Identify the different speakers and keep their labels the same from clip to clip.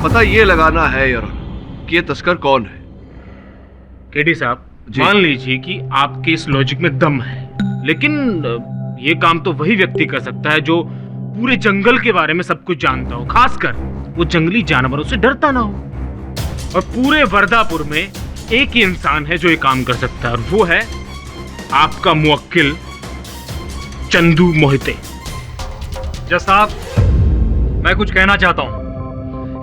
Speaker 1: पता ये लगाना है यार कि ये तस्कर कौन है।
Speaker 2: केडी साहब, मान लीजिए कि आपके इस लॉजिक में दम है, लेकिन ये काम तो वही व्यक्ति कर सकता है जो पूरे जंगल के बारे में सब कुछ जानता हो, खासकर वो जंगली जानवरों से डरता ना हो। और पूरे वर्दापुर में एक ही इंसान है जो ये काम कर सकता है, और वो है आपका मुवक्किल चंदू मोहिते।
Speaker 3: जज साहब, मैं कुछ कहना चाहता हूँ।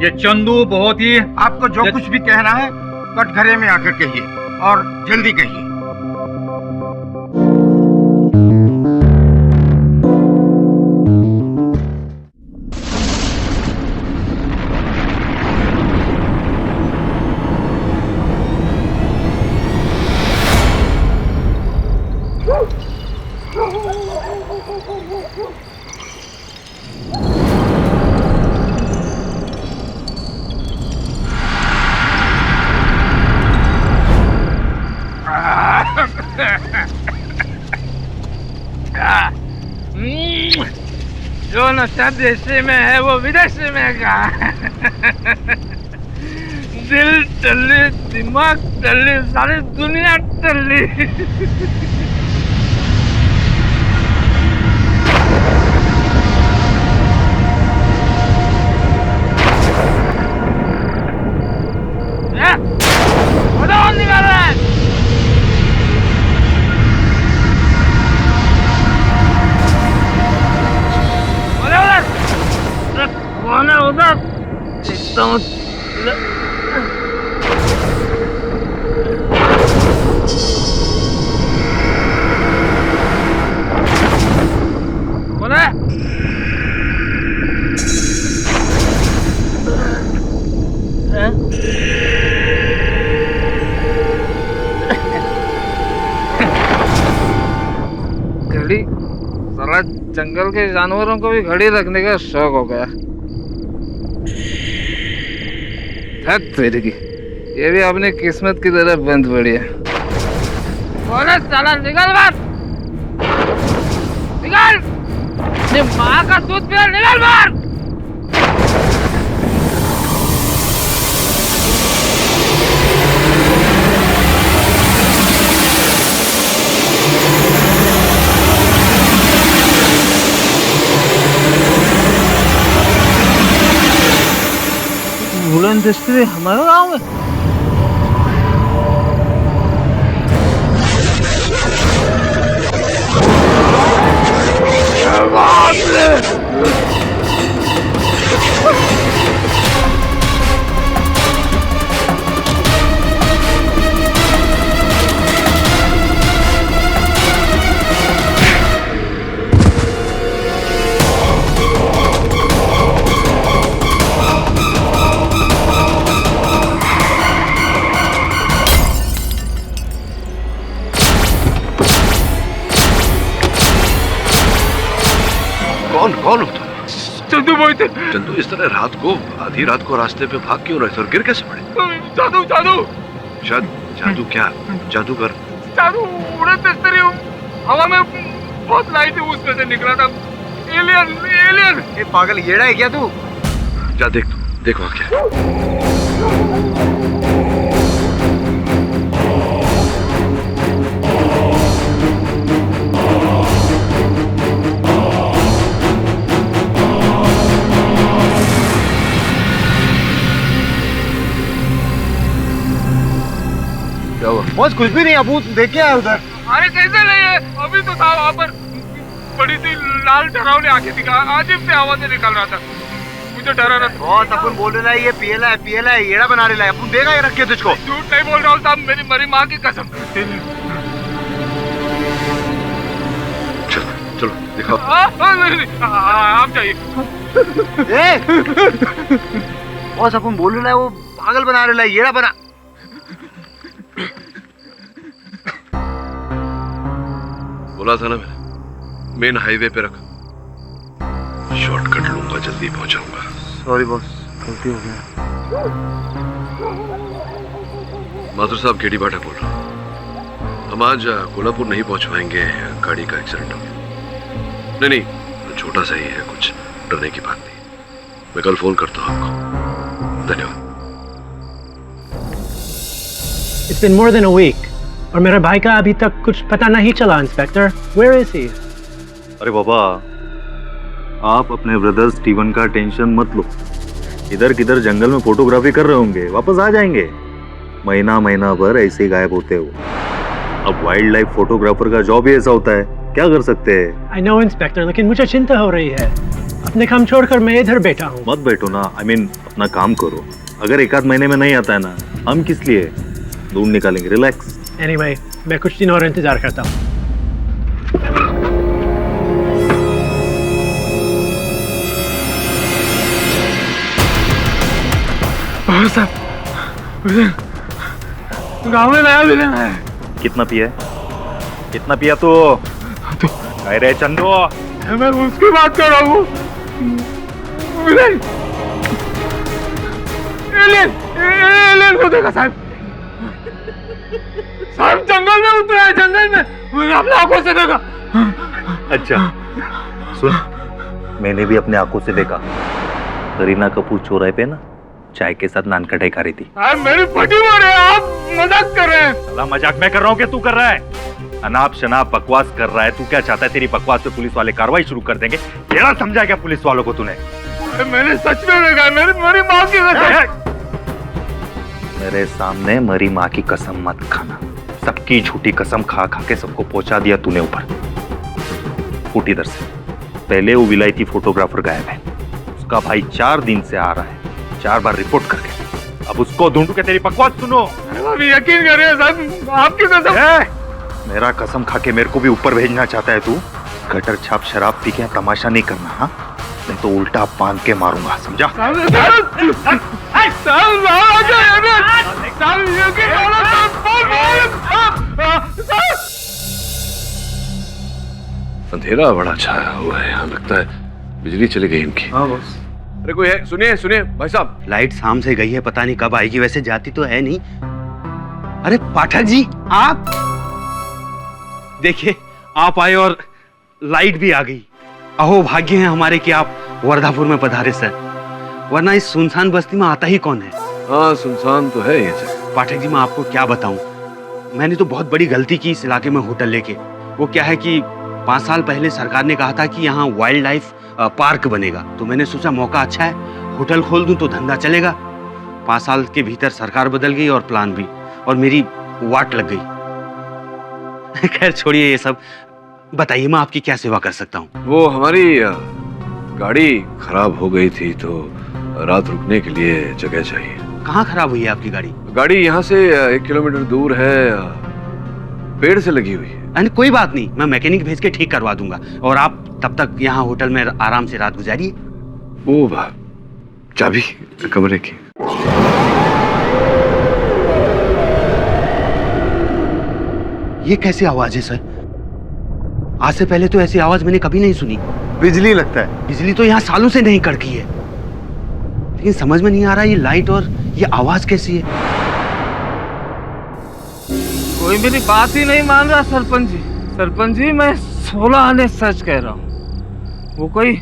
Speaker 3: ये चंदू बहुत ही...
Speaker 4: आपको जो कुछ भी कहना है कटघरे में आकर कहिए, और जल्दी कहिए।
Speaker 5: जो नशा देशी में है वो विदेशी में का। दिल टल्ली, दिमाग टल्ली, सारी दुनिया टल्ली। निकाल रहा है। कौन है उधर? कौन है? घड़ी, साला जंगल के जानवरों को भी घड़ी रखने का शौक हो गया। थक तेरी की, ये भी अपनी किस्मत की तरफ बंद पड़ी है। बोले साला निकल बाहर, निकल, ये माँ का दूध पिया, निकल बाहर। बुलंदस्ती हमारे गाँव में?
Speaker 1: कौन हो तुम?
Speaker 5: चंदू मोहिते।
Speaker 1: चंदू, इस तरह रात को, आधी रात को रास्ते पे भाग क्यों रहे थे और गिर कैसे पड़े?
Speaker 5: जादू जादू।
Speaker 1: जादू क्या? जादूगर?
Speaker 5: जादू उड़े तस्तरी हवा में बहुत लाई थी, उसमें से निकला था। Alien alien.
Speaker 4: ये पागल येड़ा है क्या तू?
Speaker 1: जा देख, तू देख वहाँ क्या।
Speaker 4: बस कुछ भी नहीं, अबू देख के आया उधर।
Speaker 5: अरे कैसे नहीं है, अभी तो था वहाँ पर, बड़ी सी लाल डरावनी आंखें दिखा, अजीब से आवाजें निकाल रहा था, मुझे डरा रहा था।
Speaker 4: बहुत अपन बोल रहा है ये पीएला है, येड़ा बना रहा है। अपन देगा ये रख के तुझको।
Speaker 5: झूठ नहीं बोल रहा हूँ साहब, मेरी मरी माँ की कसम।
Speaker 1: चलो दिखाओ।
Speaker 5: आप जाइए।
Speaker 4: बस अपन बोल रहा है वो पागल बना रहा है, येड़ा बना।
Speaker 1: बोला था ना मैंने, मेन हाईवे पे रख, शॉर्टकट लूंगा, जल्दी पहुंचाऊंगा।
Speaker 4: सॉरी बॉस, गलती हो गया।
Speaker 1: माथुर साहब, केडी बाटा बोल रहा हूँ। हम आज कोल्हापुर नहीं पहुंच पाएंगे, गाड़ी का एक्सीडेंट हो गया। नहीं, छोटा सा ही है, कुछ डरने की बात नहीं। मैं कल फोन करता हूँ आपको। धन्यवाद।
Speaker 6: It's been more than a week. और मेरे भाई का अभी तक कुछ पता नहीं चला, इंस्पेक्टर। Where is he?
Speaker 7: अरे बाबा, आप अपने ब्रदर स्टीवन का टेंशन मत लो। इधर किधर जंगल में फोटोग्राफी कर रहे होंगे, वापस आ जाएंगे। महीना भर ऐसे ही गायब होते हो। अब वाइल्ड लाइफ फोटोग्राफर का जॉब ही ऐसा होता है, क्या कर सकते हैं।
Speaker 6: I know, इंस्पेक्टर, लेकिन मुझे चिंता हो रही है। अपने काम छोड़कर मैं इधर बैठा हूँ।
Speaker 7: मत बैठो ना, I mean, अपना काम करो। अगर एक आध महीने में नहीं आता है ना, हम किस लिए ढूंढ निकालेंगे। रिलैक्स।
Speaker 6: Anyway, मैं कुछ दिन और इंतजार करता हूँ।
Speaker 5: गाँव में नया विलेन है।
Speaker 7: कितना पिया है? कितना पिया तो? अरे चंदू,
Speaker 5: मैं उसकी बात कर रहा हूँ। विलेन, एलियन को देखा साहब। साहब जंगल में उतरा है, जंगल में। मैंने अपनी आंखों से देखा।
Speaker 7: अच्छा सुन, मैंने भी अपने आंखों से देखा। करीना कपूर चौराहे पे ना चाय के साथ नान कटाई खा रही थी।
Speaker 5: मेरी फटी हो रही है, आप मजाक कर रहे हैं।
Speaker 7: साला मजाक मैं कर रहा हूँ कि तू कर रहा है? अनाप शनाप बकवास कर रहा है। तू क्या चाहता है, तेरी बकवास पे पुलिस वाले कार्रवाई शुरू कर देंगे? क्या समझा क्या पुलिस वालों को तूने?
Speaker 5: मैंने सच में देखा, मेरी माँ की कसम।
Speaker 7: मेरे सामने मरी माँ की कसम मत खाना। सबकी झूठी कसम खा खा के सबको पहुंचा दिया तूने ऊपर। उठ इधर से। पहले वो विलायती फोटोग्राफर गायब है, उसका भाई 4 दिन से आ रहा है, 4 बार रिपोर्ट करके। अब उसको ढूंढू के तेरी बकवास सुनो।
Speaker 5: अभी यकीन करिए साहब, आपकी कसम।
Speaker 7: मेरा कसम खा के मेरे को भी ऊपर भेजना चाहता है तू? गटर छाप शराब पी के तमाशा नहीं करना, हाँ? नहीं तो उल्टा बांध के मारूंगा, समझा?
Speaker 1: अंधेरा बड़ा छाया हुआ है, यहाँ लगता है बिजली चली गई इनकी।
Speaker 4: हाँ बॉस।
Speaker 1: अरे कोई है? सुनिए भाई साहब।
Speaker 8: लाइट शाम से गई है, पता नहीं कब आएगी। वैसे जाती तो है नहीं। अरे पाठक जी, आप देखिए, आप आए और लाइट भी आ गई। अहो भाग्य है हमारे कि आप वर्धापुर में पधारे सर, वरना इस सुनसान बस्ती में आता ही कौन है।
Speaker 1: हाँ, सुनसान तो है ये जगह।
Speaker 8: पाठक जी, मैं आपको क्या बताऊं, मैंने तो बहुत बड़ी गलती की इस इलाके में होटल लेके। वो क्या है कि 5 साल पहले सरकार ने कहा था कि यहाँ वाइल्ड लाइफ पार्क बनेगा, तो मैंने सोचा मौका अच्छा है, होटल खोल दूं तो धंधा चलेगा। 5 साल के भीतर सरकार बदल गई और प्लान भी, और मेरी वाट लग गई। खैर छोड़िए ये सब, बताइए मैं आपकी क्या सेवा कर सकता हूँ?
Speaker 1: वो हमारी गाड़ी खराब हो गई थी, तो रात रुकने के लिए जगह चाहिए।
Speaker 8: कहाँ खराब हुई है आपकी गाड़ी?
Speaker 1: गाड़ी यहाँ से 1 किलोमीटर दूर है, पेड़ से लगी हुई है।
Speaker 8: अरे कोई बात नहीं, मैं मैकेनिक भेज के ठीक करवा दूंगा, और आप तब तक यहाँ होटल में आराम से रात गुजारिए।
Speaker 1: ओ वाह, चाबी कमरे की।
Speaker 8: ये कैसी आवाज है सर? आज से पहले तो ऐसी आवाज मैंने कभी नहीं सुनी।
Speaker 4: बिजली लगता है।
Speaker 8: बिजली तो यहाँ सालों से नहीं कड़की है, लेकिन समझ में नहीं आ रहा ये लाइट और ये आवाज कैसी है।
Speaker 5: कोई मेरी बात ही नहीं मान रहा सरपंच जी। सरपंच जी, मैं 16 आने सच कह रहा हूँ। वो कोई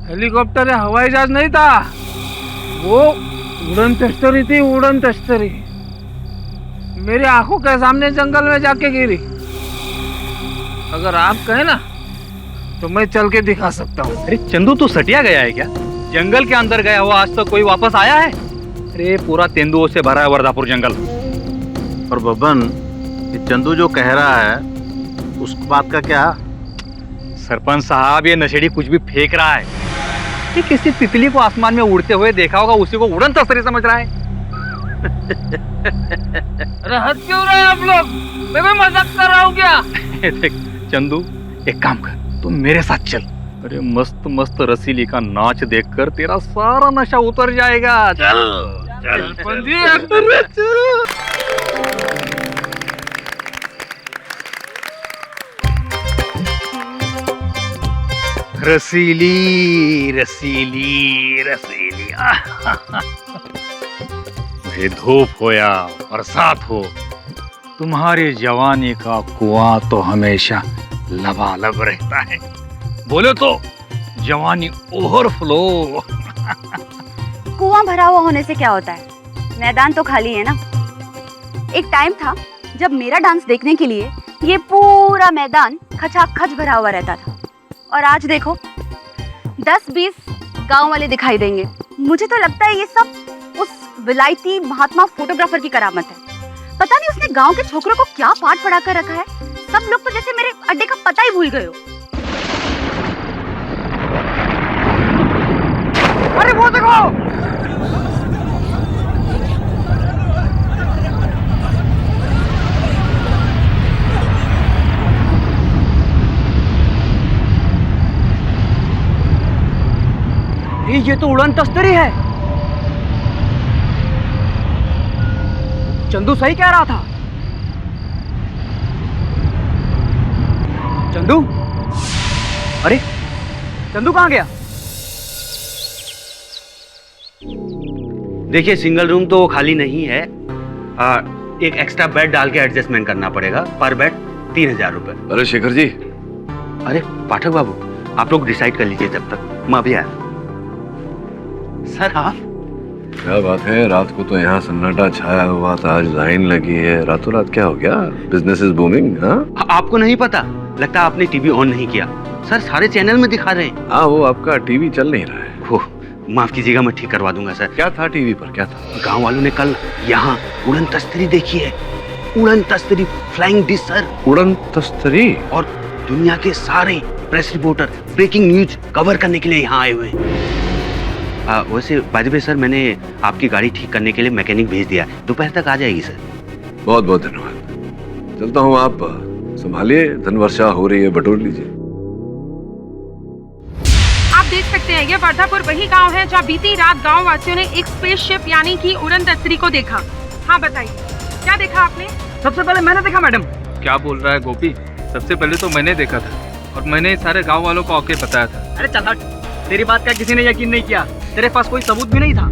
Speaker 5: हेलीकॉप्टर या हवाई जहाज नहीं था, वो उड़न तश्तरी थी, उड़न तश्तरी। मेरी आंखों के सामने जंगल में जाके गिरी। अगर आप कहें ना तो मैं चल के दिखा सकता हूँ।
Speaker 3: अरे चंदू, तू सटिया गया है क्या? जंगल के अंदर गया हुआ आज तक कोई वापस आया है? अरे पूरा तेंदुओं से भरा है वर्धापुर जंगल।
Speaker 7: और बब्बन, ये चंदू जो कह रहा है उस बात का क्या?
Speaker 3: सरपंच साहब, ये नशेड़ी कुछ भी फेंक रहा है। ये किसी तितली को आसमान में उड़ते हुए देखा होगा, उसी को उड़न तस्तरी समझ रहा है।
Speaker 5: अरे हद क्यों रहे हैं आप लोग? मैं कोई मजाक कर रहा हूँ क्या?
Speaker 3: देख चंदू, एक काम कर, तुम मेरे साथ चल। अरे मस्त मस्त रसीली का नाच देखकर तेरा सारा नशा उतर जाएगा। चल चल
Speaker 5: सरपंच जी,
Speaker 3: रसीली रसीली रसीली। ये धूप हो या बरसात हो, तुम्हारी जवानी का कुआं तो हमेशा लबालब रहता है। बोले तो जवानी ओवरफ्लो।
Speaker 9: कुआं भरा हुआ होने से क्या होता है, मैदान तो खाली है ना। एक टाइम था जब मेरा डांस देखने के लिए ये पूरा मैदान खचाखच भरा हुआ रहता था, और आज देखो 10-20 गांव वाले दिखाई देंगे। मुझे तो लगता है ये सब उस विलायती महात्मा फोटोग्राफर की करामत है। पता नहीं उसने गांव के छोकरों को क्या पाठ पढ़ा कर रखा है। सब लोग तो जैसे मेरे अड्डे का पता ही भूल गए हो।
Speaker 4: अरे वो देखो,
Speaker 5: ये तो उड़न तस्तरी है। चंदू सही कह रहा था। चंदू, अरे चंदू कहाँ गया?
Speaker 8: देखिए, सिंगल रूम तो खाली नहीं है। एक एक्स्ट्रा बेड डाल के एडजस्टमेंट करना पड़ेगा। पर बेड 3000 रुपए।
Speaker 1: अरे शेखर जी,
Speaker 8: अरे पाठक बाबू, आप लोग डिसाइड कर लीजिए, जब तक मैं अभी आया। सर आप?
Speaker 1: क्या बात है, रात को तो यहाँ सन्नाटा छाया हुआ था, आज लाइन लगी है। रातों रात क्या हो गया? Business is booming. हाँ,
Speaker 8: आपको नहीं पता? लगता है आपने टीवी ऑन नहीं किया। सर सारे चैनल में दिखा रहे हैं।
Speaker 1: हाँ, वो आपका टीवी चल नहीं रहा है।
Speaker 8: ओह, माफ कीजिएगा, मैं ठीक करवा दूंगा सर।
Speaker 1: क्या था टीवी पर, क्या था?
Speaker 8: गांव वालों ने कल यहाँ उड़न तस्तरी देखी है। उड़न तस्तरी, फ्लाइंग डिश सर।
Speaker 1: उड़न तस्तरी?
Speaker 8: और दुनिया के सारे press reporter breaking news cover करने के लिए यहाँ आए हुए हैं। वैसे बाय द वे सर, मैंने आपकी गाड़ी ठीक करने के लिए मैकेनिक भेज दिया, दोपहर तक आ जाएगी सर।
Speaker 1: बहुत बहुत धन्यवाद। चलता हूँ, आप संभालिए, धन वर्षा हो रही है, बटोर लीजिए।
Speaker 10: आप देख सकते हैं ये वर्धापुर वही गांव है जहां बीती रात गांव वासियों ने एक स्पेसशिप यानी कि उड़न तस्तरी को देखा। हाँ बताइए, क्या देखा आपने?
Speaker 5: सबसे पहले मैंने देखा मैडम।
Speaker 3: क्या बोल रहा है गोपी? सबसे पहले तो मैंने देखा था, और मैंने सारे गांव वालों को आके बताया था।
Speaker 5: अरे चल हट, तेरी बात का किसी ने यकीन नहीं किया। तेरे पास कोई सबूत भी नहीं था।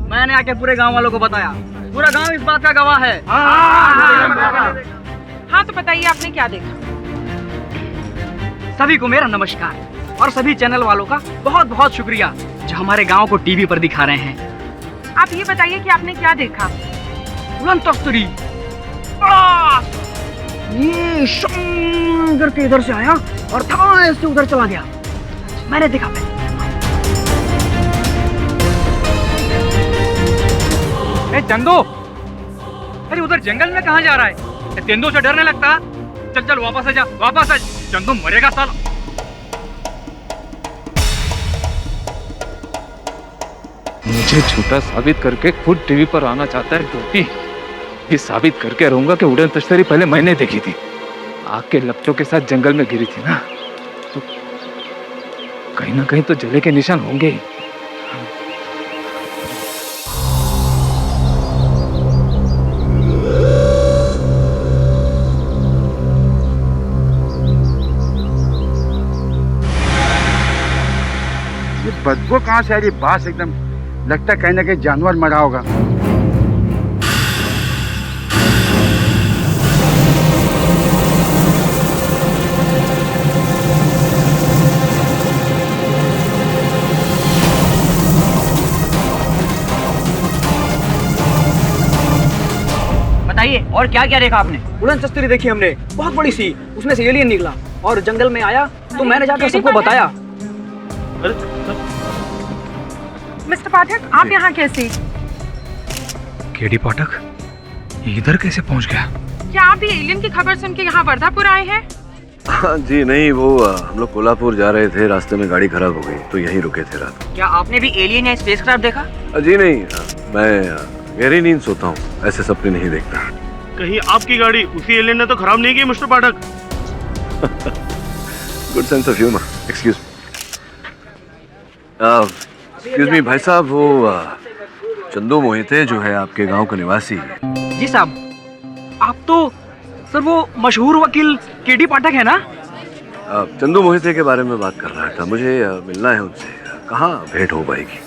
Speaker 5: मैंने आके पूरे गांव वालों को बताया। पूरा गांव इस बात का गवाह है।
Speaker 10: हाँ तो बताइए आपने क्या देखा?
Speaker 5: सभी को मेरा नमस्कार, और सभी चैनल वालों का बहुत बहुत शुक्रिया जो हमारे गांव को टीवी पर दिखा रहे हैं।
Speaker 10: आप ये बताइए कि आपने क्या देखा?
Speaker 5: उड़न तस्तरी। ये शं करके इधर से आया और था से उधर चला गया। मैंने देखा। चंदू, अरे उधर जंगल में कहाँ जा रहा है? तेंदुओं से डरने लगता? चल चल वापस आ जा, वापस आ। चंदू मरेगा साला।
Speaker 3: मुझे झूठा साबित करके खुद टीवी पर आना चाहता है गोपी। ये साबित करके रहूंगा कि उड़न तस्तरी पहले मैंने देखी थी। आग के लपटों के साथ जंगल में गिरी थी ना, तो कहीं ना कहीं तो जले के निशान होंगे ही।
Speaker 4: बदबू कहाँ से आ रही? बास एकदम लगता है कहीं ना कहीं जानवर मरा होगा।
Speaker 5: बताइए, और क्या क्या देखा आपने? उड़न तस्तरी देखी हमने, बहुत बड़ी सी। उसमें से एलियन निकला और जंगल में आया, तो मैंने जाकर सबको बताया।
Speaker 10: मिस्टर पाठक, आप यहाँ कैसे?
Speaker 3: केडी पाठक इधर कैसे पहुंच गया?
Speaker 10: क्या आप भी एलियन की खबर सुन के यहाँ वर्धापुर आए हैं?
Speaker 1: हाँ जी, नहीं, वो हम लोग कोल्हापुर जा रहे थे, रास्ते में गाड़ी खराब हो गई तो यहीं रुके थे रात।
Speaker 5: क्या आपने भी एलियन या स्पेसक्राफ्ट देखा?
Speaker 1: जी नहीं, मैं गहरी नींद सोता हूँ, ऐसे सपने नहीं देखता।
Speaker 2: कहीं आपकी गाड़ी उसी एलियन ने तो खराब नहीं की mister Pathak?
Speaker 1: Good sense of humour. Excuse me भाई साहब, वो चंदू मोहिते जो है आपके गांव का निवासी है।
Speaker 5: जी साहब। आप तो सर वो मशहूर वकील केडी पाठक है ना?
Speaker 1: चंदू मोहिते के बारे में बात कर रहा था, मुझे मिलना है उनसे। कहाँ भेंट हो पाएगी?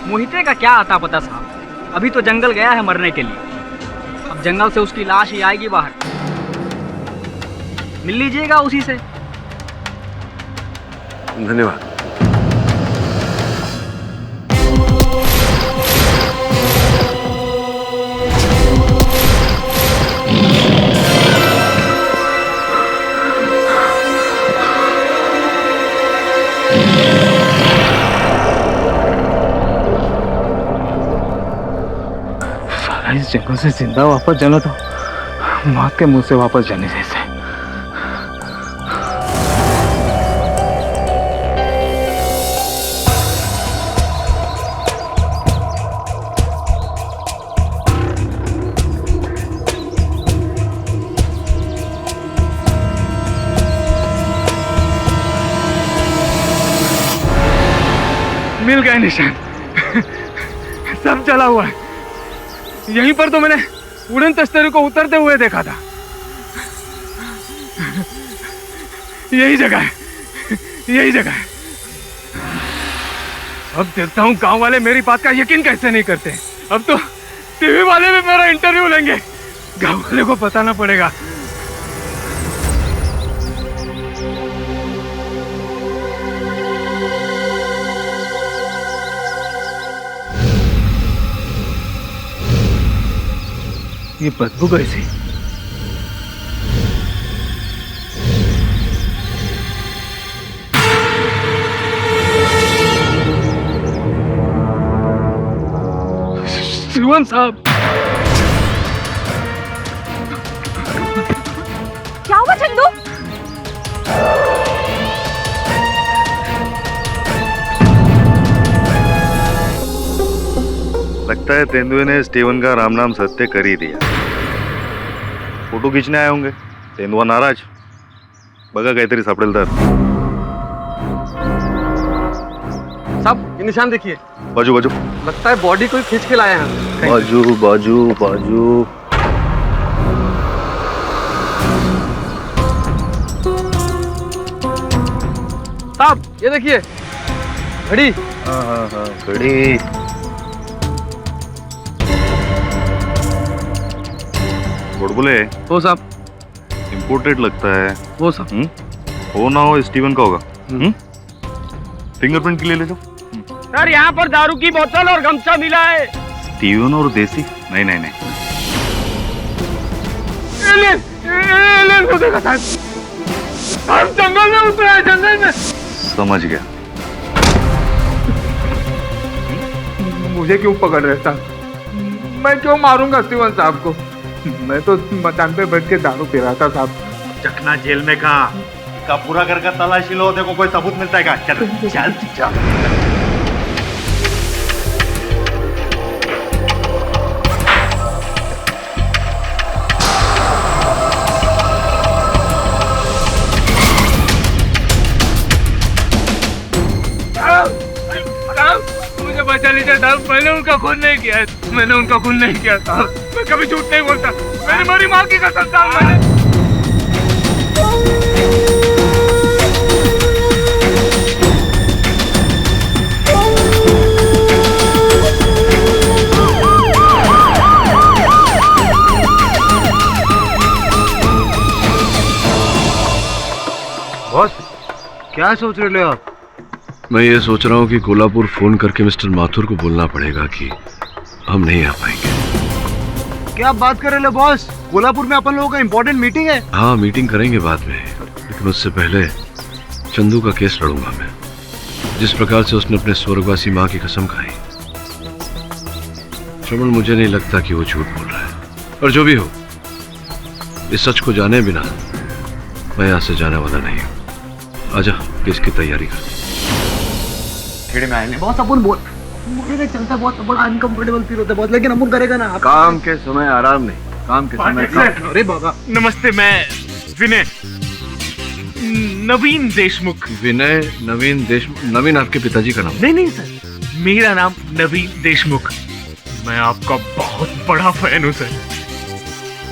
Speaker 5: मोहिते का क्या आता पता साहब, अभी तो जंगल गया है मरने के लिए। अब जंगल से उसकी लाश ही आएगी बाहर, मिल लीजिएगा उसी से।
Speaker 1: धन्यवाद।
Speaker 3: इस जंगल से जिंदा वापस जाना तो मौत के मुंह से वापस जाने जैसे।
Speaker 5: मिल गए निशान। सब जला हुआ है। यहीं पर तो मैंने उड़न तश्तरी को उतरते हुए देखा था। यही जगह है, यही जगह है। अब देखता हूँ गांव वाले मेरी बात का यकीन कैसे नहीं करते। अब तो टीवी वाले भी मेरा इंटरव्यू लेंगे। गांव वाले को बताना पड़ेगा। ये बदबू कैसी? शिवन साहब,
Speaker 9: क्या हुआ चंदू?
Speaker 7: लगता है तेंदुए ने स्टीवन का राम नाम सत्य कर ही दिया। फोटो खींचने आए होंगे। तेंदुआ नाराज, बघा काहीतरी सापडेल तर।
Speaker 5: साहब ये निशान देखिए।
Speaker 7: बाजू बाजू,
Speaker 5: लगता है बॉडी कोई खींच के लाया है।
Speaker 7: बाजू बाजू बाजू।
Speaker 5: साहब ये देखिए घड़ी।
Speaker 7: हाँ, घड़ी। बुलबुले
Speaker 5: हो साहब,
Speaker 7: इम्पोर्टेड लगता है।
Speaker 5: हो साहब।
Speaker 7: हो ना हो स्टीवन का होगा। फिंगरप्रिंट के लिए ले जाओ।
Speaker 5: सर यहाँ पर दारू की बोतल और गमछा मिला है।
Speaker 7: स्टीवन और देसी? नहीं नहीं नहीं।
Speaker 5: एलियन को देखा साहब। हम जंगल में उतरे हैं, जंगल में।
Speaker 7: समझ गया।
Speaker 5: मुझे क्यों पकड़ रहे साहब? मैं क्यों मारूंगा स्टीवन साहब को? मैं तो मकान पे बैठ के दारू पी रहा था साहब।
Speaker 4: चखना जेल में का पूरा करके तलाशी लो, देखो कोई सबूत मिलता है क्या? चल चल चल।
Speaker 5: मुझे बचा लीजिए साहब, मैंने उनका खून नहीं किया है। मैंने उनका खून नहीं किया साहब। मैं कभी झूठ नहीं बोलता। मैंने मेरी माँ की कसम साहब। मैंने
Speaker 4: बॉस क्या सोच रहे हो आप?
Speaker 1: मैं ये सोच रहा हूँ कि कोल्हापुर फोन करके मिस्टर माथुर को बोलना पड़ेगा कि हम नहीं आ पाएंगे।
Speaker 4: क्या बात कर रहे हो बॉस? कोल्हापुर में अपन लोगों का इम्पोर्टेंट मीटिंग है।
Speaker 1: हाँ, मीटिंग करेंगे बाद में, लेकिन उससे पहले चंदू का केस लड़ूंगा मैं। जिस प्रकार से उसने अपने स्वर्गवासी माँ की कसम खाई, श्रवण, मुझे नहीं लगता कि वो झूठ बोल रहा है। और जो भी हो, इस सच को जाने बिना मैं यहाँ से जाने वाला नहीं हूँ। आजा, केस की तैयारी कर।
Speaker 4: खेड़े में आएंगे बहुत अपन बोल मुझे चलता, बहुत बड़ा अनकंफर्टेबल फील होता है बहुत, लेकिन अपन करेगा ना।
Speaker 1: काम के समय आराम नहीं, काम के समय काम।
Speaker 4: अरे बाबा।
Speaker 2: नमस्ते, मैं विनय नवीन देशमुख।
Speaker 1: विनय नवीन देशमुख? नवीन आपके पिताजी का नाम?
Speaker 2: नहीं नहीं सर, मेरा नाम नवीन देशमुख। मैं आपका बहुत बड़ा फैन हूँ सर,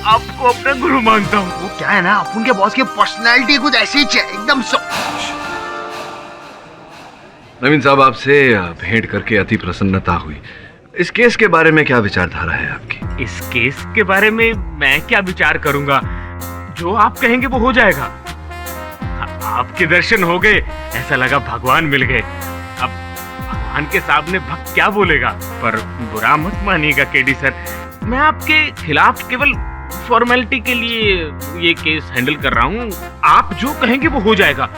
Speaker 2: आपको अपना गुरु मानता हूँ।
Speaker 4: वो क्या है ना, अपन के बॉस की पर्सनैलिटी कुछ ऐसी ही है, एकदम
Speaker 1: नवीन साहब, आपसे भेंट करके अति प्रसन्नता हुई। इस केस के बारे में क्या विचारधारा है आपकी?
Speaker 2: इस केस के बारे में मैं क्या विचार करूंगा? जो आप कहेंगे वो हो जाएगा। आपके दर्शन हो गए, ऐसा लगा भगवान मिल गए। अब भगवान के सामने भक्त क्या बोलेगा? पर बुरा मत मानिएगा केडी सर, मैं आपके खिलाफ केवल फॉर्मेलिटी के लिए ये केस हैंडल कर रहा हूँ। आप जो कहेंगे वो हो जाएगा।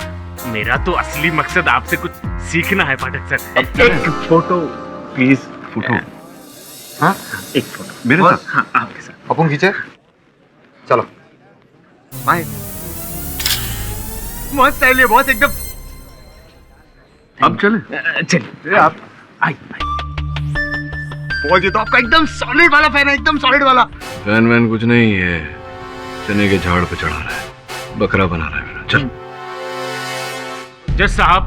Speaker 2: मेरा तो असली मकसद आपसे कुछ सीखना है पाठक सर।
Speaker 7: एक फोटो प्लीज। फोटो?
Speaker 4: हाँ
Speaker 7: एक फोटो
Speaker 8: मेरे
Speaker 4: बॉस,
Speaker 8: साथ
Speaker 4: हाँ आपके साथ अपन खींचे चलो बाय बहुत स्टाइल है बॉस एकदम
Speaker 8: अब चले
Speaker 4: चलिए आप आई बॉस ये तो आपका एकदम सॉलिड वाला फैन है एकदम सॉलिड वाला
Speaker 1: फैन वैन कुछ नहीं है, चने के झाड़ पे चढ़ा रहा है, बकरा बना रहा है मेरा। चल
Speaker 2: जज साहब,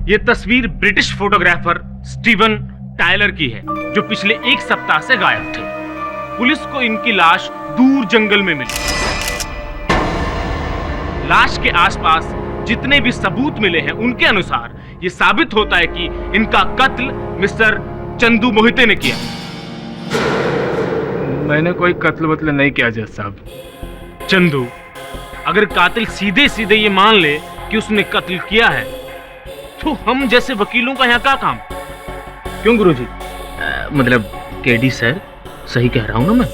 Speaker 2: ये तस्वीर ब्रिटिश फोटोग्राफर स्टीवन टायलर की है जो पिछले एक सप्ताह से गायब थे। पुलिस को इनकी लाश दूर जंगल में मिली। लाश के आसपास जितने भी सबूत मिले हैं उनके अनुसार ये साबित होता है कि इनका कत्ल मिस्टर चंदू मोहिते ने किया।
Speaker 3: मैंने कोई कत्ल वत्ल नहीं किया जज साहब।
Speaker 2: चंदू, अगर कातिल सीधे सीधे ये मान ले कि उसने कत्ल किया है तो हम जैसे वकीलों का यहाँ क्या काम? क्यों गुरुजी? मतलब केडी सर, सही कह रहा हूं ना मैं?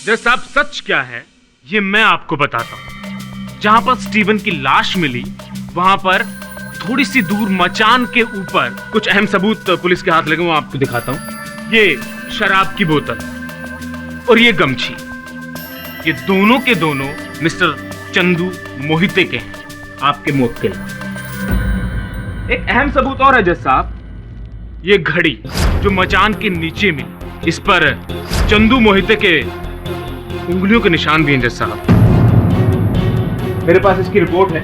Speaker 2: जज साहब, सच क्या है ये मैं आपको बताता हूं। जहां पर स्टीवन की लाश मिली वहां पर थोड़ी सी दूर मचान के ऊपर कुछ अहम सबूत पुलिस के हाथ लगे, वो आपको दिखाता हूं। ये शराब की बोतल और ये गमछी, ये दोनों के दोनों मिस्टर चंदू मोहिते के हैं, आपके मौत के लिए। एक अहम सबूत और है जज साहब, ये घड़ी जो मचान के नीचे मिली, इस पर चंदू मोहिते के उंगलियों के निशान भी हैं जज साहब। मेरे पास इसकी रिपोर्ट है।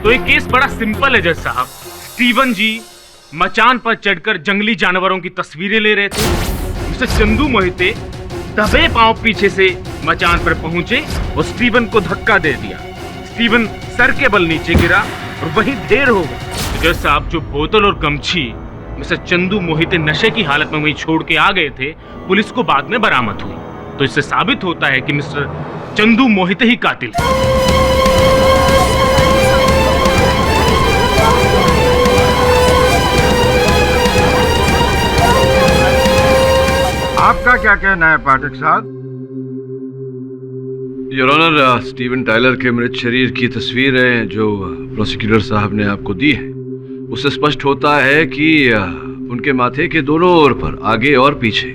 Speaker 2: तो ये केस बड़ा सिंपल है जज साहब। स्टीवन जी मचान पर चढ़कर जंगली जानवरों की तस्वीरें ले रहे थे। मिस्टर चंदू मोहिते दबे पांव पीछे से मचान पर पहुंचे और स्टीवन को धक्का दे दिया। स्टीवन सर के बल नीचे गिरा और वहीं ढेर हो गया। जज साहब, जो बोतल और गमछी मिस्टर चंदू मोहिते नशे की हालत में वहीं छोड़ के आ गए थे, पुलिस को बाद में बरामद हुई। तो इससे साबित होता है कि मिस्टर चंदू मोहिते ही कातिल है।
Speaker 11: आपका क्या कहना है पाठक साहब?
Speaker 1: योर ऑनर, स्टीवन टायलर के मृत शरीर की तस्वीरें जो प्रोसिक्यूटर साहब ने आपको दी है, उससे स्पष्ट होता है कि उनके माथे के दोनों ओर पर, आगे और पीछे,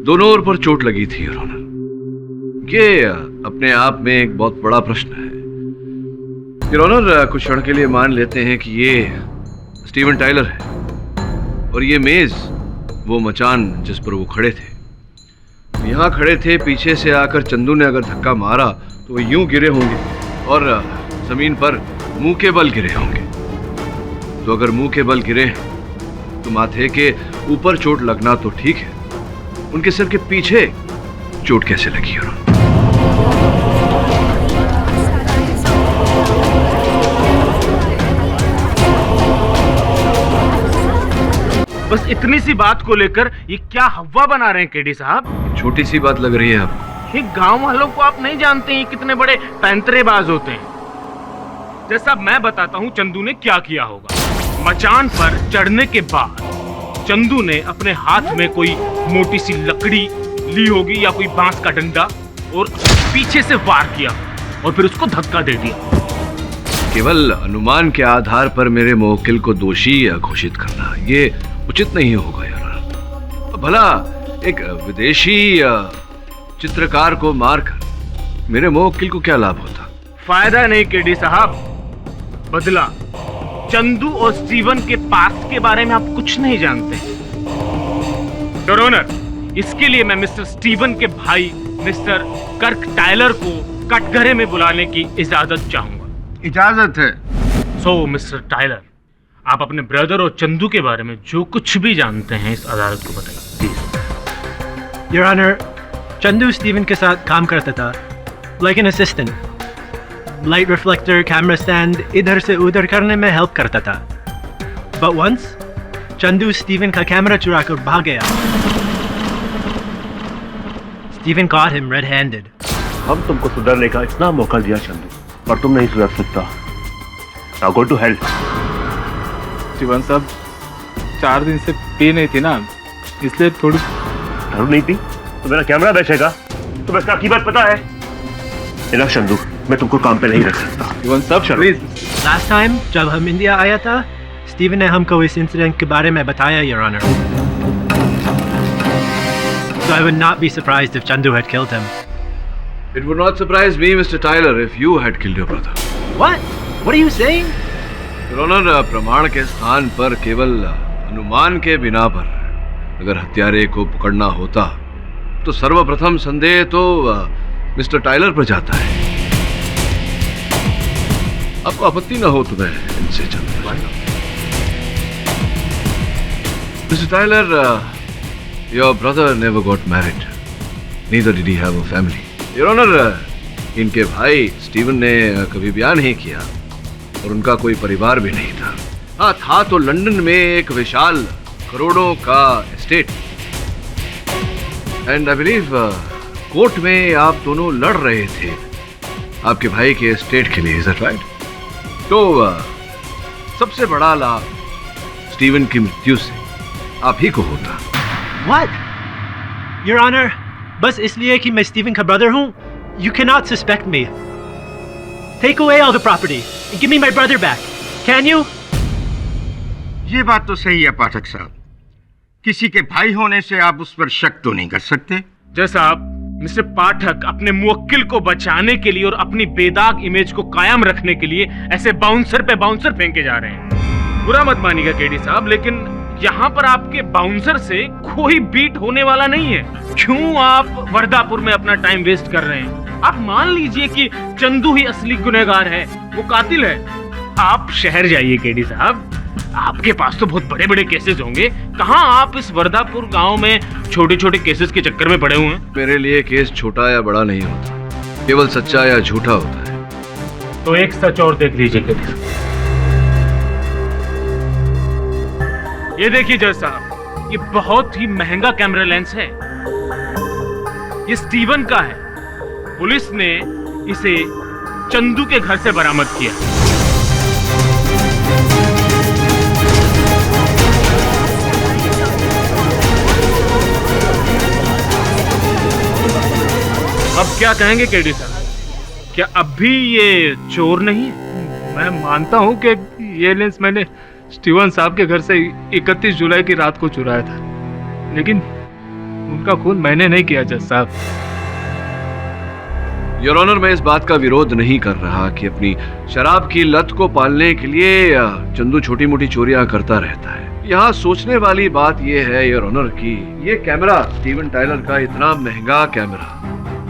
Speaker 1: दोनों ओर पर चोट लगी थी। योर ऑनर, ये अपने आप में एक बहुत बड़ा प्रश्न है। योर ऑनर, कुछ क्षण के लिए मान लेते हैं कि ये स्टीवन टायलर है और ये मेज वो मचान जिस पर वो खड़े थे। यहाँ खड़े थे, पीछे से आकर चंदू ने अगर धक्का मारा तो वो यूं गिरे होंगे और जमीन पर मुंह के बल गिरे होंगे। तो अगर मुंह के बल गिरे तो माथे के ऊपर चोट लगना तो ठीक है, उनके सर के पीछे चोट कैसे लगी?
Speaker 2: बस इतनी सी बात को लेकर ये क्या हवा बना रहे हैं केडी साहब?
Speaker 1: छोटी सी बात लग रही है आपको?
Speaker 2: ये गांव वालों को आप नहीं जानते हैं कितने बड़े पैंतरेबाज होते हैं। जैसा मैं बताता हूँ चंदू ने क्या किया होगा। मचान पर चढ़ने के बाद चंदू ने अपने हाथ में कोई मोटी सी लकड़ी ली होगी या कोई बांस का डंडा और पीछे से वार किया और फिर उसको धक्का दे दिया।
Speaker 1: केवल अनुमान के आधार पर मेरे मुवक्किल को दोषी घोषित करना ये उचित नहीं होगा यार। भला एक विदेशी चित्रकार को मारकर मेरे मुवक्किल को क्या लाभ होता?
Speaker 2: फायदा नहीं केडी साहब, बदला। चंदू और स्टीवन के पास्ट के बारे में आप कुछ नहीं जानते। योर ऑनर, इसके लिए मैं मिस्टर स्टीवन के भाई मिस्टर कर्क टायलर को कटघरे में बुलाने की इजाजत चाहूंगा।
Speaker 11: इजाजत है।
Speaker 2: सो मिस्टर टायलर, आप अपने ब्रदर और चंदू के बारे में जो कुछ भी जानते हैं इस अदालत को बताइए please.
Speaker 6: Your honour, Chandu Steven के साथ काम करता था, like an assistant. Light reflector, camera stand इधर से उधर करने में हेल्प करता था। बट वंस चंदू स्टीवन का कैमरा चुरा कर भाग गया। Steven caught him red-handed.
Speaker 7: हम तुमको सुधरने का इतना मौका दिया चंदू, पर तुम नहीं सुधर सकता। Now go to hell.
Speaker 3: जीवन साहब 4 दिन से पी नहीं थी ना, इसलिए थोड़ी
Speaker 7: दारू नहीं पी तो मेरा कैमरा बेचेगा? तुम्हें इसका कीमत पता है? इनफ चंदू,
Speaker 6: मैं तुमको काम पे नहीं रख सकता।
Speaker 3: इवन सब प्लीज।
Speaker 6: लास्ट टाइम जब हम इंडिया आया था, स्टीवन ने हमको इस इंसिडेंट के बारे में बताया, your honour. So I would not be surprised if Chandu had killed him.
Speaker 1: It would not surprise me, Mr. Tyler, if you had killed your brother.
Speaker 6: What? What are you saying?
Speaker 1: Your Honor, प्रमाण के स्थान पर केवल अनुमान के बिना पर अगर हत्यारे को पकड़ना होता तो सर्वप्रथम संदेह तो मिस्टर टाइलर पर जाता है। आपको आपत्ति न हो तो मैं इनसे चलता हूं। Mr. Tyler, your brother never got married. Neither did he have a family. Your Honor, इनके भाई स्टीवन ने कभी ब्याह नहीं किया और उनका कोई परिवार भी नहीं था। हाँ था तो लंदन में एक विशाल करोड़ों का estate. And I believe court में आप दोनों लड़ रहे थे आपके भाई के एस्टेट के लिए, इज दैट राइट? तो सबसे बड़ा लाभ स्टीवन की मृत्यु से आप ही को होता।
Speaker 6: What? Your Honor, बस इसलिए कि मैं स्टीवन का ब्रदर हूँ, you cannot suspect me. Take away all the property and give me my brother back. Can you?
Speaker 11: ये बात तो सही है पाठक साहब, किसी के भाई होने से आप उस पर शक तो नहीं कर सकते।
Speaker 2: जज साहब, मिस्टर पाठक अपने मुवक्किल को बचाने के लिए और अपनी बेदाग इमेज को कायम रखने के लिए ऐसे बाउंसर पे बाउंसर फेंके जा रहे हैं। बुरा मत मानिएगा केडी साहब, लेकिन यहाँ पर आपके बाउंसर से कोई बीट होने वाला नहीं है। क्यों आप वर्धापुर में अपना टाइम वेस्ट कर रहे हैं? आप मान लीजिए कि चंदू ही असली गुनहगार है, वो कातिल है। आप शहर जाइए केडी साहब, आपके पास तो बहुत बड़े बड़े केसेस होंगे। कहाँ आप इस वर्धापुर गांव में छोटे छोटे केसेस के चक्कर में पड़े हुए हैं?
Speaker 1: मेरे लिए केस छोटा या बड़ा नहीं होता, केवल सच्चा या झूठा होता है।
Speaker 2: तो एक सच और देख लीजिए केडी साहब। ये देखिए जज साहब, ये बहुत ही महंगा कैमरा लेंस है। ये स्टीवन का है। पुलिस ने इसे चंदू के घर से बरामद किया। अब क्या कहेंगे केडी साहब, क्या अब भी ये चोर नहीं है?
Speaker 5: मैं मानता हूँ कि ये लेंस मैंने स्टीवन साहब के घर से 31 जुलाई की रात को चुराया था, लेकिन उनका खून मैंने नहीं किया जज साहब।
Speaker 1: योर ऑनर, मैं इस बात का विरोध नहीं कर रहा कि अपनी शराब की लत को पालने के लिए चंदू छोटी मोटी चोरियां करता रहता है। यहाँ सोचने वाली बात यह है योर ऑनर कि ये कैमरा स्टीवन टाइलर का इतना महंगा कैमरा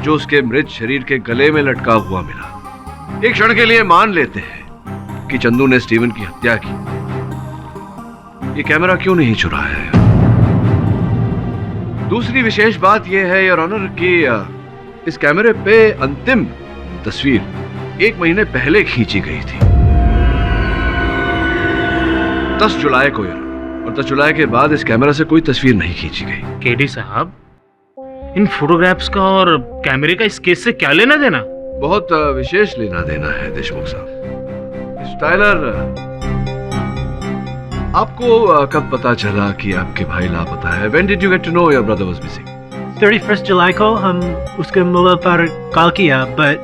Speaker 1: जो उसके मृत शरीर के गले में लटका हुआ मिला, एक क्षण के लिए मान लेते हैं कि चंदू ने स्टीवन की हत्या की, ये कैमरा क्यों नहीं चुराया है? दूसरी विशेष बात यह है योर ऑनर कि इस कैमरे पे अंतिम तस्वीर 1 महीने पहले खींची गई थी, 10 जुलाई को, और 10 जुलाई के बाद इस कैमरा से कोई तस्वीर नहीं खींची गई।
Speaker 2: केडी साहब, इन फोटोग्राफ्स का और कैमरे का इस केस से क्या लेना देना?
Speaker 1: बहुत विशेष लेना देना है देशमुख साहब। टाइलर, आपको कब पता चला कि आपके भाई लापता है? When did you get to know your brother was missing?
Speaker 6: 31 जुलाई को हम उसके मोबाइल पर कॉल किया, but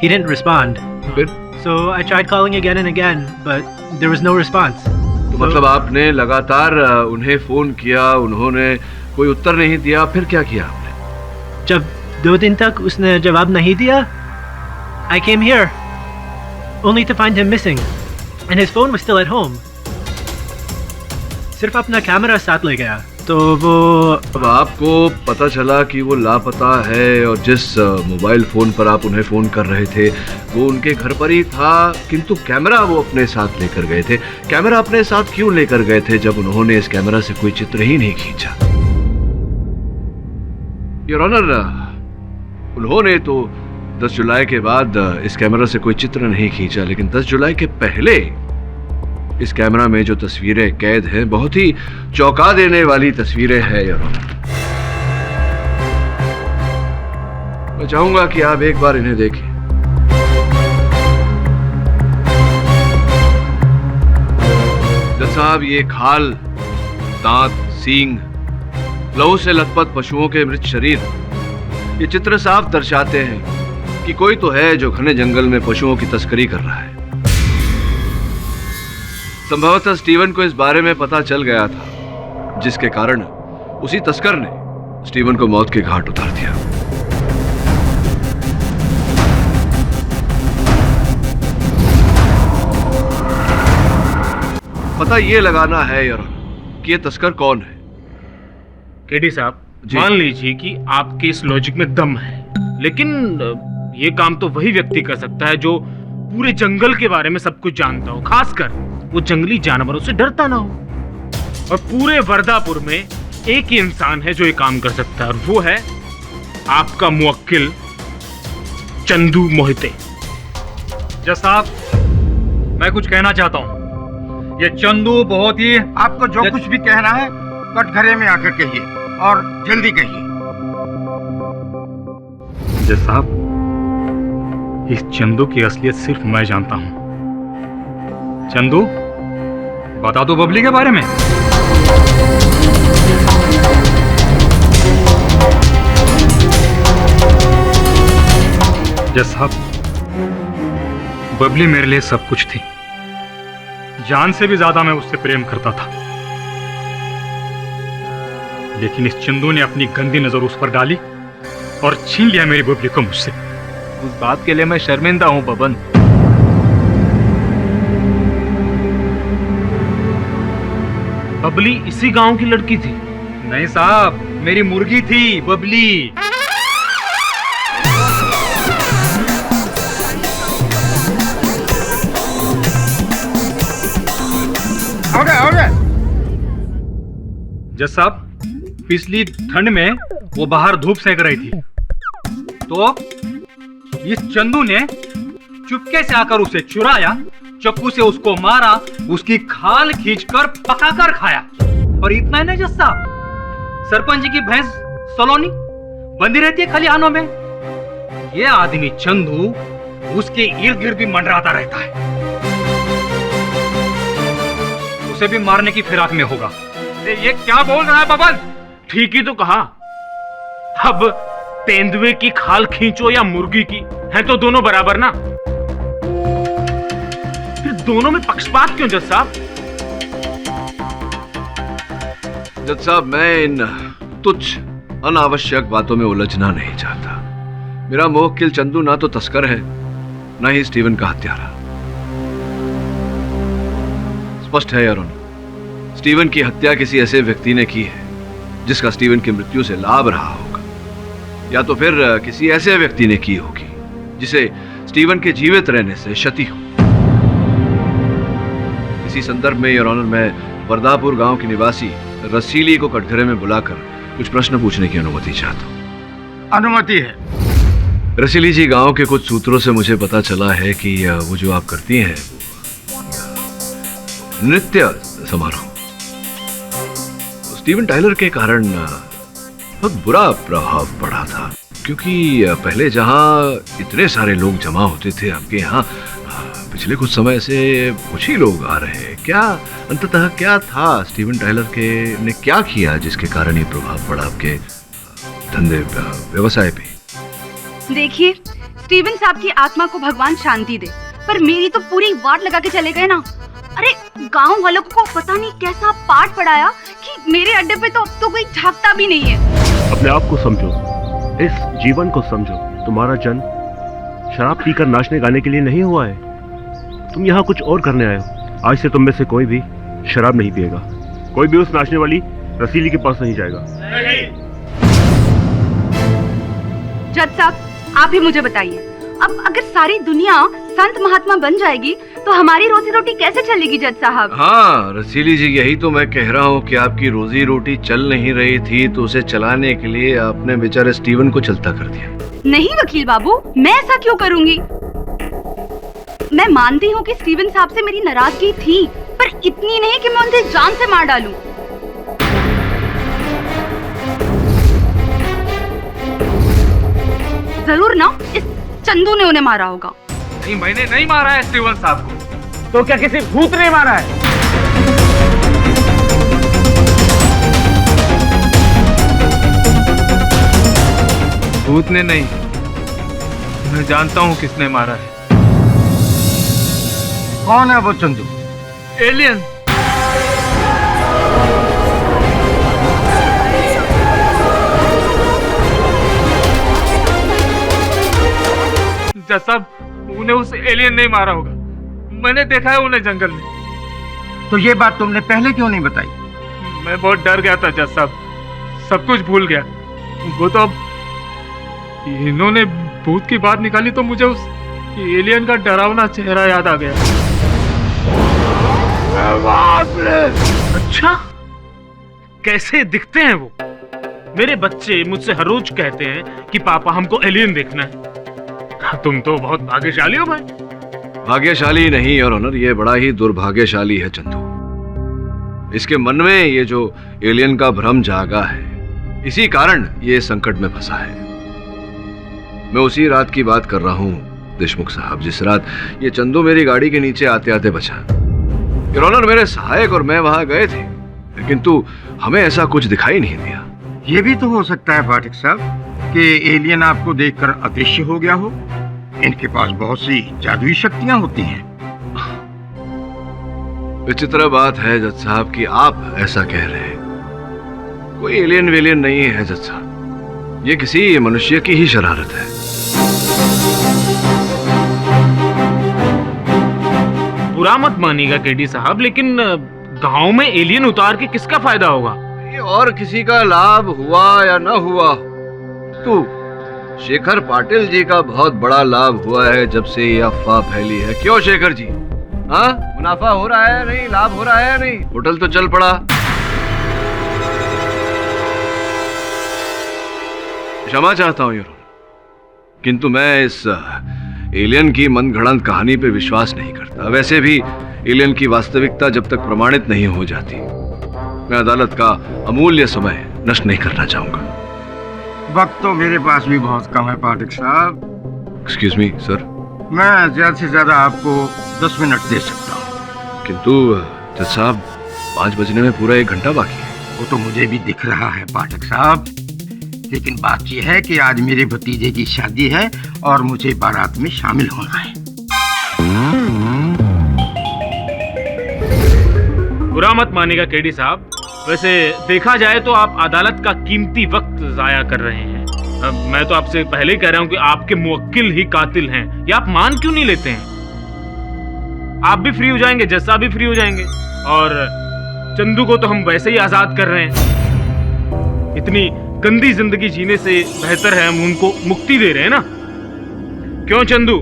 Speaker 6: he didn't respond.
Speaker 1: फिर?
Speaker 6: So I tried calling again and again, but there was no response.
Speaker 1: तो मतलब आपने लगातार उन्हें फोन किया, उन्होंने कोई उत्तर नहीं दिया, फिर क्या किया आपने?
Speaker 6: जब 2 दिन तक उसने जवाब नहीं दिया, I came here only to find him missing, and his phone was still at home. सिर्फ अपना कैमरा साथ ले गया, तो वो
Speaker 1: अब आपको पता चला कि वो लापता है और जिस मोबाइल फोन पर आप उन्हें फोन कर रहे थे वो उनके घर पर ही था, किंतु कैमरा वो अपने साथ लेकर गए थे। कैमरा अपने साथ क्यों लेकर गए थे जब उन्होंने इस कैमरा से कोई चित्र ही नहीं खींचा? योर ऑनर, उन्होंने तो 10 जुलाई के बाद इस कैमरा से कोई चित्र नहीं खींचा, लेकिन 10 जुलाई के पहले इस कैमरा में जो तस्वीरें कैद हैं बहुत ही चौंका देने वाली तस्वीरें हैं योर ऑनर। मैं चाहूंगा कि आप एक बार इन्हें देखें। जज साहब, ये खाल, दांत, सींग, लहू से लथपथ पशुओं के मृत शरीर, ये चित्र साफ दर्शाते हैं कि कोई तो है जो घने जंगल में पशुओं की तस्करी कर रहा है। संभवतः स्टीवन को इस बारे में पता चल गया था, जिसके कारण उसी तस्कर ने स्टीवन को मौत के घाट उतार दिया। पता ये लगाना है यार कि ये तस्कर कौन है।
Speaker 2: केडी साहब, मान लीजिए कि आपके इस लॉजिक में दम है, लेकिन ये काम तो वही व्यक्ति कर सकता है जो पूरे जंगल के बारे में सब कुछ जानता हो, खासकर वो जंगली जानवरों से डरता ना हो। और पूरे वर्दापुर में एक ही इंसान है जो ये काम कर सकता है, और वो है आपका मुवक्किल चंदू मोहिते।
Speaker 12: जज साहब, मैं कुछ कहना चाहता हूँ। ये चंदू बहुत ही...
Speaker 11: आपको जो कुछ भी कहना है कटघरे में आकर कहिए, और जल्दी कहिए।
Speaker 12: जज साहब, इस चंदू की असलियत सिर्फ मैं जानता हूं। चंदू, बता दो बबली के बारे में। जज साहब, बबली मेरे लिए सब कुछ थी। जान से भी ज्यादा मैं उससे प्रेम करता था, लेकिन इस चंदू ने अपनी गंदी नजर उस पर डाली और छीन लिया मेरी बबली को मुझसे।
Speaker 3: उस बात के लिए मैं शर्मिंदा हूं बबन।
Speaker 2: बबली इसी गांव की लड़की थी?
Speaker 12: नहीं साहब, मेरी मुर्गी थी बबली।
Speaker 11: हो गया।
Speaker 12: जज साहब, पिछली ठंड में वो बाहर धूप सेक रही थी, तो इस चंदू ने चुपके से आकर उसे चुराया, चाकू से उसको मारा, उसकी खाल खींचकर पकाकर खाया। और इतना ही नहीं जज साहब, सरपंच जी की भैंस सलोनी बंदी रहती है खलिहानों में, ये आदमी चंदू उसके इर्द गिर्द भी मंडराता रहता है। उसे भी मारने की फिराक में होगा।
Speaker 2: ये क्या बोल रहा है बबन? ठीक ही तो कहा। अब तेंदुए की खाल खींचो या मुर्गी की, है तो दोनों बराबर ना। फिर दोनों में पक्षपात क्यों जज साहब?
Speaker 1: जज साहब, मैं इन तुच्छ अनावश्यक बातों में उलझना नहीं चाहता। मेरा मुवक्किल चंदू ना तो तस्कर है, ना ही स्टीवन का हत्यारा। स्पष्ट है यारों, स्टीवन की हत्या किसी ऐसे व्यक्ति ने की है जिसका स्टीवन की मृत्यु से लाभ रहा होगा, या तो फिर किसी ऐसे व्यक्ति ने की होगी जिसे स्टीवन के जीवित रहने से क्षति हो। इसी संदर्भ में योर ऑनर, मैं वर्दापुर गांव की निवासी रसीली को कटघरे में बुलाकर कुछ प्रश्न पूछने की अनुमति चाहता हूँ।
Speaker 11: अनुमति है।
Speaker 1: रसीली जी, गांव के कुछ सूत्रों से मुझे पता चला है कि वो जो आप करती हैं नृत्य समारोह, स्टीवन टाइलर के कारण बहुत बुरा प्रभाव पड़ा था, क्योंकि पहले जहां इतने सारे लोग जमा होते थे आपके यहाँ, पिछले कुछ समय से कुछ ही लोग आ रहे हैं। क्या अंततः क्या था स्टीवन टाइलर के ने क्या किया जिसके कारण ये प्रभाव पड़ा आपके धंधे व्यवसाय पे?
Speaker 9: देखिए, स्टीवन साहब की आत्मा को भगवान शांति दे, पर मेरी तो पूरी वाट लगा के चले गए ना। अरे गांव वालों को पता नहीं कैसा पाठ पढ़ाया कि मेरे अड्डे पे तो अब तो कोई झांकता भी नहीं है।
Speaker 13: अपने आप को समझो, इस जीवन को समझो। तुम्हारा जन्म शराब पीकर नाचने गाने के लिए नहीं हुआ है। तुम यहाँ कुछ और करने आए हो। आज से तुम में से कोई भी शराब नहीं पिएगा, कोई भी उस नाचने वाली रसीली के पास नहीं जाएगा।
Speaker 9: जज साहब, आप ही मुझे बताइए, अब अगर सारी दुनिया संत महात्मा बन जाएगी तो हमारी रोजी रोटी कैसे चलेगी जज साहब?
Speaker 1: हाँ रसीली जी, यही तो मैं कह रहा हूँ कि आपकी रोजी रोटी चल नहीं रही थी, तो उसे चलाने के लिए आपने बेचारे स्टीवन को चलता कर दिया।
Speaker 9: नहीं वकील बाबू, मैं ऐसा क्यों करूँगी? मैं मानती हूँ कि स्टीवन साहब से मेरी नाराजगी थी, पर इतनी नहीं कि मैं उन्हें जान से मार डालूं। जरूर ना, इस चंदू ने उन्हें मारा होगा।
Speaker 3: नहीं, मैंने नहीं मारा है स्टीवन साहब को।
Speaker 5: तो क्या किसी भूत ने मारा है?
Speaker 3: भूत ने नहीं,
Speaker 5: मैं जानता हूँ किसने मारा है।
Speaker 11: कौन है वो चंदू?
Speaker 5: एलियन। जज साहब, उन्हें उस एलियन ने मारा होगा। मैंने देखा है उन्हें जंगल में।
Speaker 11: तो ये बात तुमने पहले क्यों नहीं बताई?
Speaker 5: मैं बहुत डर गया था जज साहब, सब कुछ भूल गया। वो तो अब इन्होंने भूत की बात निकाली तो मुझे उस एलियन का डरावना चेहरा याद आ गया।
Speaker 2: अच्छा, कैसे दिखते हैं वो? मेरे बच्चे मुझसे हर रोज कहते हैं कि पापा हमको एलियन देखना है। तुम तो बहुत भाग्यशाली हो भाई।
Speaker 1: भाग्यशाली नहीं और ऑनर, ये बड़ा ही दुर्भाग्यशाली है चंदू। इसके मन में ये जो एलियन का भ्रम जागा है, इसी कारण ये संकट में फंसा है। मैं उसी रात की बात कर रहा हूं देशमुख साहब, जिस रात ये चंदू मेरी गाड़ी के नीचे आते आते बचा। योर ऑनर, मेरे सहायक और मैं वहां गए थे, किंतु हमें ऐसा कुछ दिखाई नहीं दिया।
Speaker 11: ये भी तो हो सकता है पाठक साहब कि एलियन आपको देखकर अदृश्य हो गया हो। इनके पास बहुत सी जादुई शक्तियां होती हैं।
Speaker 1: विचित्र बात है जज साहब कि आप ऐसा कह रहे हैं। कोई एलियन वेलियन नहीं है जज साहब, ये किसी मनुष्य की ही शरारत है।
Speaker 2: बुरा मत मानिएगा केडी साहब, लेकिन गांव में एलियन उतार के किसका फायदा होगा?
Speaker 1: ये और किसी का लाभ हुआ या न हुआ, तो शेखर पाटिल जी का बहुत बड़ा लाभ हुआ है जब से ये अफवाह फैली है। क्यों शेखर जी? हाँ, मुनाफा हो रहा है नहीं, लाभ हो रहा है नहीं, होटल तो चल पड़ा। क्षमा चाहता हूं योर, किंतु मैं इस एलियन की मनगढ़ंत कहानी पे विश्वास नहीं करता। वैसे भी एलियन की वास्तविकता जब तक प्रमाणित नहीं हो जाती, मैं अदालत का अमूल्य समय नष्ट नहीं करना चाहूंगा।
Speaker 11: वक्त तो मेरे पास भी बहुत कम है पाठक साहब।
Speaker 1: एक्सक्यूज मी सर,
Speaker 11: मैं ज्यादा से ज्यादा आपको 10 मिनट दे सकता हूँ।
Speaker 1: किंतु जज साहब, 5 बजने में पूरा 1 घंटा बाकी है।
Speaker 11: वो तो मुझे भी दिख रहा है पाठक साहब, लेकिन बात यह है कि आज मेरे भतीजे की शादी है और मुझे बारात में शामिल होना है।
Speaker 2: बुरा मत मानिएगा केडी साहब, वैसे देखा जाए तो आप अदालत का कीमती वक्त जाया कर रहे हैं। मैं तो आपसे पहले ही कह रहा हूं कि आपके मुवक्किल ही कातिल हैं। ये आप मान क्यों नहीं लेते हैं? आप भी फ्री हो जाएंगे, जज साहब भी फ्री हो जाएंगे, और चंदू को तो हम वैसे ही आजाद कर रहे हैं। इतनी गंदी जिंदगी जीने से बेहतर है हम उनको मुक्ति दे रहे हैं ना। क्यों चंदू,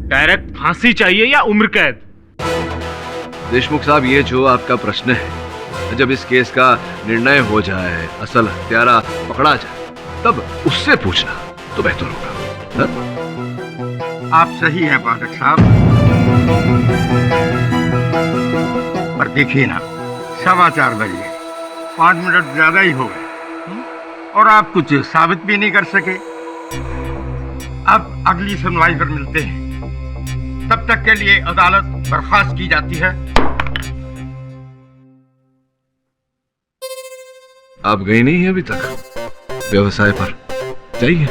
Speaker 2: डायरेक्ट फांसी चाहिए या उम्र कैद?
Speaker 1: देशमुख साहब, ये जो आपका प्रश्न है, जब इस केस का निर्णय हो जाए, असल हत्यारा पकड़ा जाए, तब उससे पूछना तो बेहतर होगा।
Speaker 11: आप सही हैं पाठक साहब, पर देखिए ना, 4:15 बज गए, 5 मिनट ज्यादा ही हो गए और आप कुछ साबित भी नहीं कर सके। अब अगली सुनवाई पर मिलते हैं, तब तक के लिए अदालत बर्खास्त की जाती है।
Speaker 1: आप गई नहीं है अभी तक व्यवसाय पर? जाइए।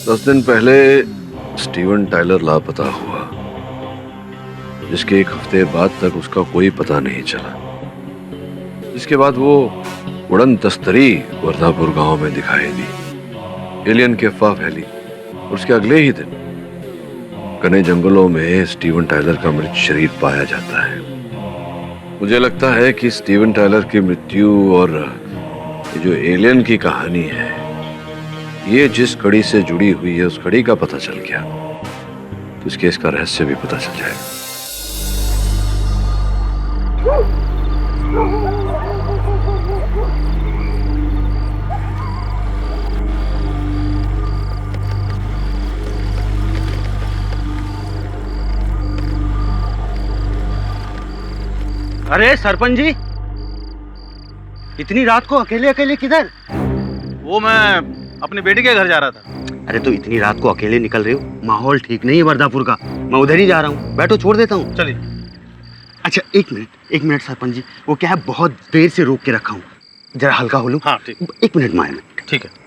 Speaker 1: दस दिन पहले स्टीवन टायलर लापता हुआ, जिसके 1 हफ्ते बाद तक उसका कोई पता नहीं चला। इसके बाद वो उड़न तस्तरी वर्धापुर गांव में दिखाई दी। एलियन की अफवाह फैली और उसके अगले ही दिन घने जंगलों में स्टीवन टायलर का मृत शरीर पाया जाता है। मुझे लगता है कि स्टीवन टायलर की मृत्यु और ये जो एलियन की कहानी है, ये जिस कड़ी से जुड़ी हुई है, उस कड़ी का पता चल गया तो इस केस का रहस्य भी पता चल जाएगा।
Speaker 8: अरे सरपंच जी, इतनी रात को अकेले अकेले किधर?
Speaker 12: वो मैं अपने बेटे के घर जा रहा था।
Speaker 8: अरे तो इतनी रात को अकेले निकल रहे हो? माहौल ठीक नहीं है वर्धापुर का, मैं उधर ही जा रहा हूँ। बैठो, छोड़ देता हूँ।
Speaker 12: चलिए।
Speaker 8: अच्छा, एक मिनट सरपंच जी, वो क्या है, बहुत देर से रोक के रखा हूँ। जरा हल्का हो लो।
Speaker 2: हाँ ठीक,
Speaker 8: 1 मिनट माया में।
Speaker 2: ठीक है।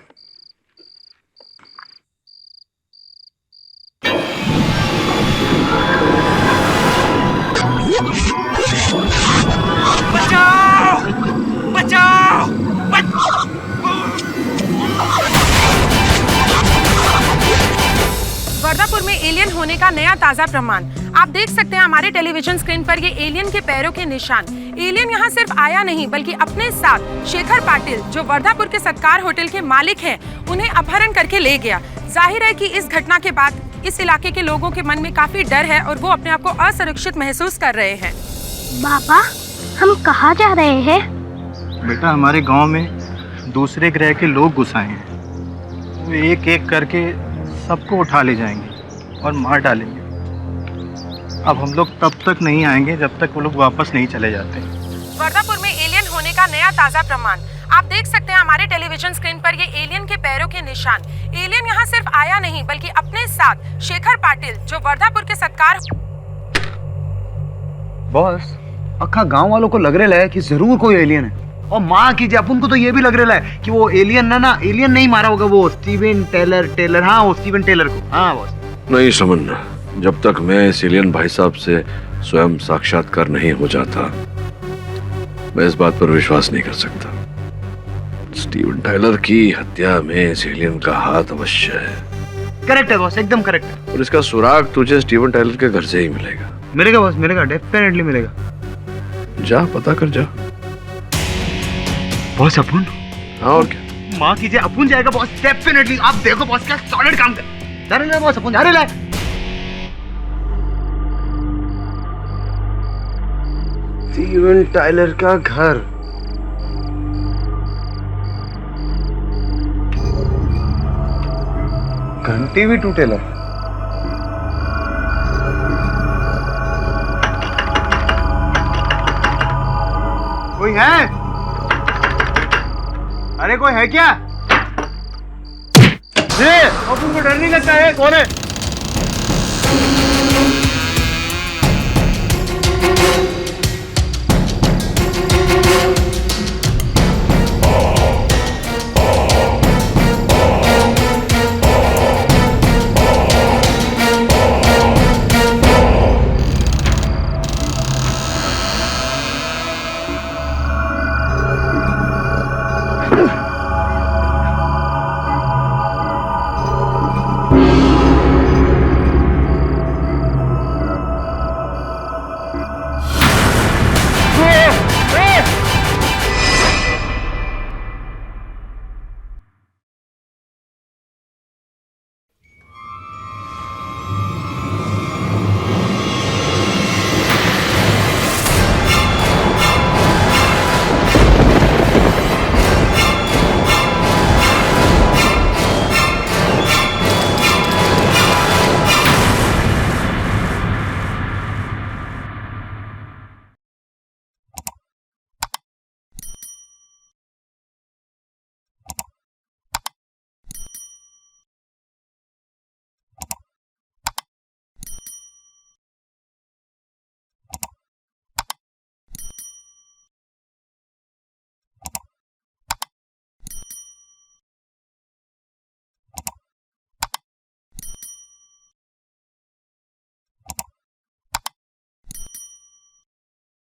Speaker 10: वर्धापुर में एलियन होने का नया ताजा प्रमाण। आप देख सकते हैं हमारे टेलीविजन स्क्रीन पर ये एलियन के पैरों के निशान। एलियन यहाँ सिर्फ आया नहीं बल्कि अपने साथ शेखर पाटिल, जो वर्धापुर के सत्कार होटल के मालिक हैं, उन्हें अपहरण करके ले गया। जाहिर है कि इस घटना के बाद इस इलाके के लोगों के मन में काफी डर है और वो अपने आप को असुरक्षित महसूस कर रहे हैं।
Speaker 14: पापा, हम कहाँ जा रहे हैं?
Speaker 15: बेटा, हमारे गांव में दूसरे ग्रह के लोग घुस आए हैं। वो एक एक करके सबको उठा ले जाएंगे और मार डालेंगे। अब हम लोग तब तक नहीं आएंगे जब तक वो लोग वापस नहीं चले जाते।
Speaker 10: वर्धापुर में एलियन होने का नया ताजा प्रमाण। आप देख सकते हैं हमारे टेलीविजन स्क्रीन पर ये एलियन के पैरों के निशान। एलियन यहाँ सिर्फ आया नहीं बल्कि अपने साथ शेखर पाटिल, जो वर्धापुर के सत्कार।
Speaker 4: बॉस, अक्खा गांव वालों को लग रहा है कि जरूर कोई एलियन है। और माँ कीजिए, अपन को तो ये भी लग रहा है कि वो एलियन एलियन नहीं मारा होगा, वो स्टीवन टेलर। हाँ, वो स्टीवन टेलर को। हाँ बॉस।
Speaker 1: नहीं समझना, जब तक मैं इस एलियन भाई साहब से स्वयं साक्षात्कार नहीं हो जाता, मैं इस बात पर विश्वास नहीं कर सकता। स्टीवन टाइलर की हत्या में इस एलियन का हाथ अवश्य है।
Speaker 4: करेक्ट है बॉस, एकदम करेक्ट है।
Speaker 1: और इसका सुराग तुझे स्टीवन टाइलर के घर से ही मिलेगा।
Speaker 4: मिलेगा बॉस, मिलेगा, डेफिनेटली मिलेगा।
Speaker 1: जा पता कर जा।
Speaker 4: बॉस अपुन?
Speaker 1: हाँ और क्या?
Speaker 4: माँ कीजिए, अपुन जाएगा बॉस, डेफिनेटली। आप देखो बॉस, क्या सॉलिड काम कर। जा रहे बॉस, अपुन जा रहे।
Speaker 8: स्टीवन टाइलर का घर। घंटी भी टूटेला।
Speaker 4: कोई है? अरे कोई है क्या? अपुन को डर नहीं लगता है? कौन है?